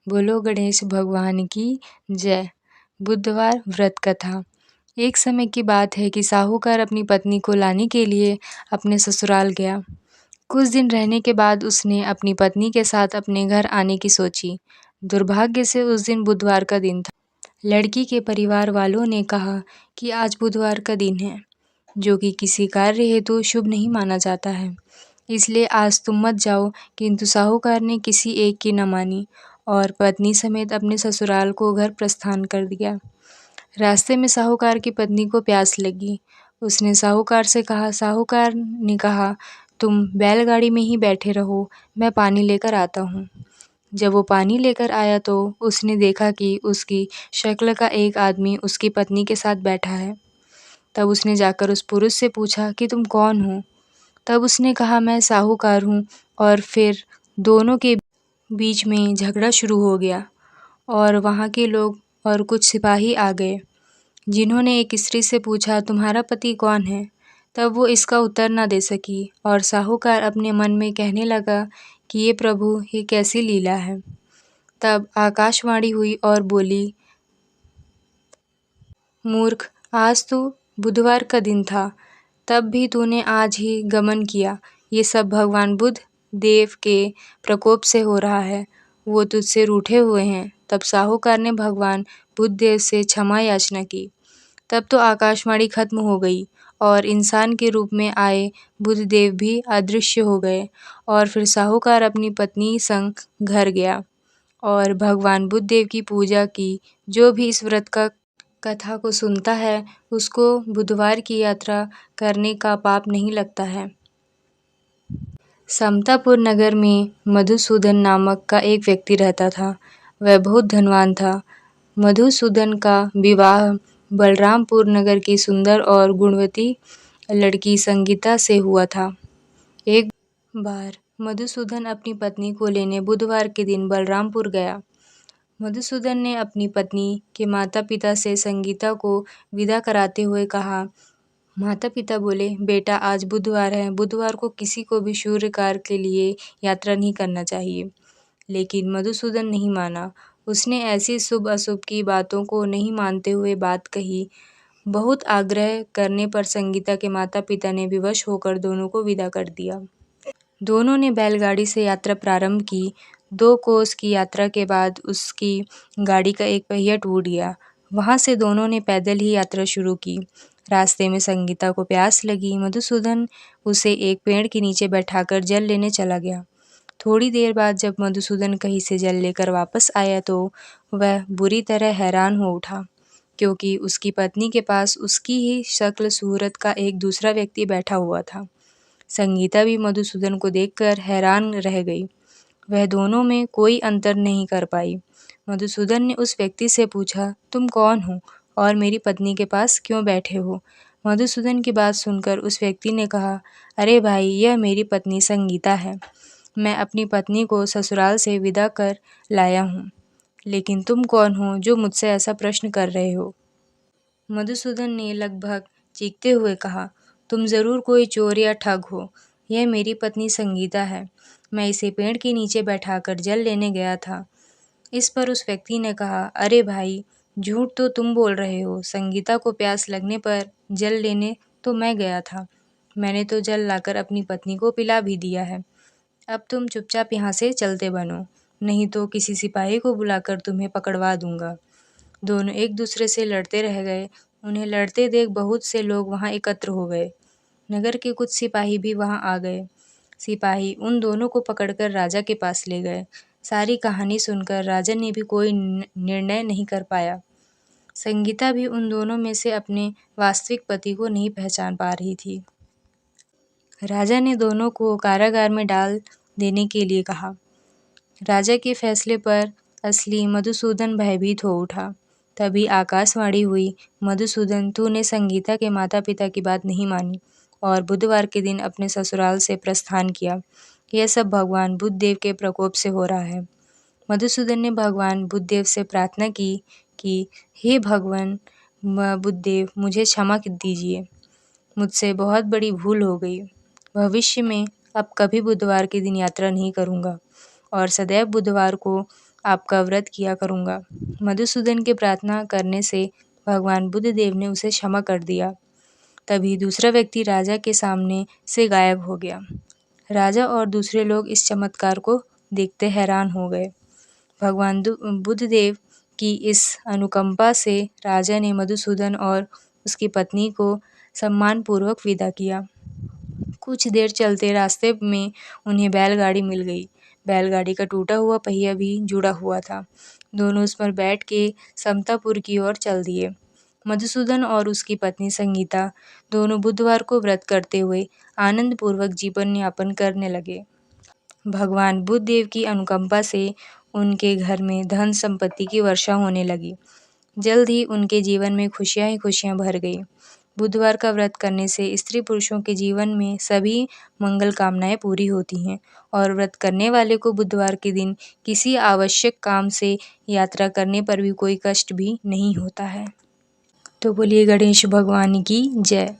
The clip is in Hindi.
बोलो गणेश भगवान की जय। बुधवार व्रत कथा। एक समय की बात है कि साहूकार अपनी पत्नी को लाने के लिए अपने ससुराल गया। कुछ दिन रहने के बाद उसने अपनी पत्नी के साथ अपने घर आने की सोची। दुर्भाग्य से उस दिन बुधवार का दिन था। लड़की के परिवार वालों ने कहा कि आज बुधवार का दिन है, जो कि किसी कार्य हेतु शुभ नहीं माना जाता है, इसलिए आज तुम मत जाओ। किंतु साहूकार ने किसी एक की न मानी और पत्नी समेत अपने ससुराल को घर प्रस्थान कर दिया। रास्ते में साहूकार की पत्नी को प्यास लगी। उसने साहूकार से कहा। साहूकार ने कहा, तुम बैलगाड़ी में ही बैठे रहो, मैं पानी लेकर आता हूँ। जब वो पानी लेकर आया तो उसने देखा कि उसकी शक्ल का एक आदमी उसकी पत्नी के साथ बैठा है। तब उसने जाकर उस पुरुष से पूछा कि तुम कौन हो? तब उसने कहा, मैं साहूकार हूँ। और फिर दोनों के बीच में झगड़ा शुरू हो गया और वहाँ के लोग और कुछ सिपाही आ गए, जिन्होंने एक स्त्री से पूछा, तुम्हारा पति कौन है? तब वो इसका उत्तर न दे सकी और साहूकार अपने मन में कहने लगा कि ये प्रभु, ये कैसी लीला है। तब आकाशवाणी हुई और बोली, मूर्ख, आज तो बुधवार का दिन था, तब भी तूने आज ही गमन किया। ये सब भगवान बुद्ध देव के प्रकोप से हो रहा है, वो तुझसे रूठे हुए हैं। तब साहूकार ने भगवान बुद्ध देव से क्षमा याचना की। तब तो आकाशवाणी खत्म हो गई और इंसान के रूप में आए बुद्ध देव भी अदृश्य हो गए। और फिर साहूकार अपनी पत्नी संग घर गया और भगवान बुद्ध देव की पूजा की। जो भी इस व्रत का कथा को सुनता है, उसको बुधवार की यात्रा करने का पाप नहीं लगता है। समतापुर नगर में मधुसूदन नामक का एक व्यक्ति रहता था। वह बहुत धनवान था। मधुसूदन का विवाह बलरामपुर नगर की सुंदर और गुणवती लड़की संगीता से हुआ था। एक बार मधुसूदन अपनी पत्नी को लेने बुधवार के दिन बलरामपुर गया। मधुसूदन ने अपनी पत्नी के माता पिता से संगीता को विदा कराते हुए कहा। माता पिता बोले, बेटा आज बुधवार है, बुधवार को किसी को भी शुभ कार्य के लिए यात्रा नहीं करना चाहिए। लेकिन मधुसूदन नहीं माना। उसने ऐसी शुभ अशुभ की बातों को नहीं मानते हुए बात कही। बहुत आग्रह करने पर संगीता के माता पिता ने विवश होकर दोनों को विदा कर दिया। दोनों ने बैलगाड़ी से यात्रा प्रारंभ की। 2 कोस की यात्रा के बाद उसकी गाड़ी का एक पहिया टूट गया। वहाँ से दोनों ने पैदल ही यात्रा शुरू की। रास्ते में संगीता को प्यास लगी। मधुसूदन उसे एक पेड़ के नीचे बैठाकर जल लेने चला गया। थोड़ी देर बाद जब मधुसूदन कहीं से जल लेकर वापस आया तो वह बुरी तरह हैरान हो उठा, क्योंकि उसकी पत्नी के पास उसकी ही शक्ल सूरत का एक दूसरा व्यक्ति बैठा हुआ था। संगीता भी मधुसूदन को देखकर हैरान रह गई। वह दोनों में कोई अंतर नहीं कर पाई। मधुसूदन ने उस व्यक्ति से पूछा, तुम कौन हो और मेरी पत्नी के पास क्यों बैठे हो? मधुसूदन की बात सुनकर उस व्यक्ति ने कहा, अरे भाई, यह मेरी पत्नी संगीता है। मैं अपनी पत्नी को ससुराल से विदा कर लाया हूँ। लेकिन तुम कौन हो जो मुझसे ऐसा प्रश्न कर रहे हो? मधुसूदन ने लगभग चीखते हुए कहा, तुम जरूर कोई चोर या ठग हो। यह मेरी पत्नी संगीता है। मैं इसे पेड़ के नीचे बैठाकर जल लेने गया था। इस पर उस व्यक्ति ने कहा, अरे भाई, झूठ तो तुम बोल रहे हो। संगीता को प्यास लगने पर जल लेने तो मैं गया था। मैंने तो जल लाकर अपनी पत्नी को पिला भी दिया है। अब तुम चुपचाप यहाँ से चलते बनो, नहीं तो किसी सिपाही को बुलाकर तुम्हें पकड़वा दूंगा। दोनों एक दूसरे से लड़ते रह गए। उन्हें लड़ते देख बहुत से लोग वहाँ एकत्र हो गए। नगर के कुछ सिपाही भी वहाँ आ गए। सिपाही उन दोनों को पकड़कर राजा के पास ले गए। सारी कहानी सुनकर राजा ने भी कोई निर्णय नहीं कर पाया। संगीता भी उन दोनों में से अपने वास्तविक पति को नहीं पहचान पा रही थी। राजा ने दोनों को कारागार में डाल देने के लिए कहा। राजा के फैसले पर असली मधुसूदन भयभीत हो उठा। तभी आकाशवाणी हुई, मधुसूदन, तूने संगीता के माता पिता की बात नहीं मानी और बुधवार के दिन अपने ससुराल से प्रस्थान किया। यह सब भगवान बुद्ध देव के प्रकोप से हो रहा है। मधुसूदन ने भगवान बुद्ध देव से प्रार्थना की कि हे भगवान बुद्ध देव, मुझे क्षमा दीजिए। मुझसे बहुत बड़ी भूल हो गई। भविष्य में अब कभी बुधवार के दिन यात्रा नहीं करूँगा और सदैव बुधवार को आपका व्रत किया करूँगा। मधुसूदन के प्रार्थना करने से भगवान बुद्ध देव ने उसे क्षमा कर दिया। तभी दूसरा व्यक्ति राजा के सामने से गायब हो गया। राजा और दूसरे लोग इस चमत्कार को देखते हैरान हो गए। भगवान बुद्ध देव की इस अनुकंपा से राजा ने मधुसूदन और उसकी पत्नी को सम्मानपूर्वक विदा किया। कुछ देर चलते रास्ते में उन्हें बैलगाड़ी मिल गई। बैलगाड़ी का टूटा हुआ पहिया भी जुड़ा हुआ था। दोनों उस पर बैठ के समतापुर की ओर चल दिए। मधुसूदन और उसकी पत्नी संगीता दोनों बुधवार को व्रत करते हुए आनंदपूर्वक जीवन यापन करने लगे। भगवान बुद्ध देव की अनुकंपा से उनके घर में धन संपत्ति की वर्षा होने लगी। जल्द ही उनके जीवन में खुशियां ही खुशियां भर गई। बुधवार का व्रत करने से स्त्री पुरुषों के जीवन में सभी मंगल कामनाएं पूरी होती हैं और व्रत करने वाले को बुधवार के दिन किसी आवश्यक काम से यात्रा करने पर भी कोई कष्ट भी नहीं होता है। तो बोलिए गणेश भगवान की जय।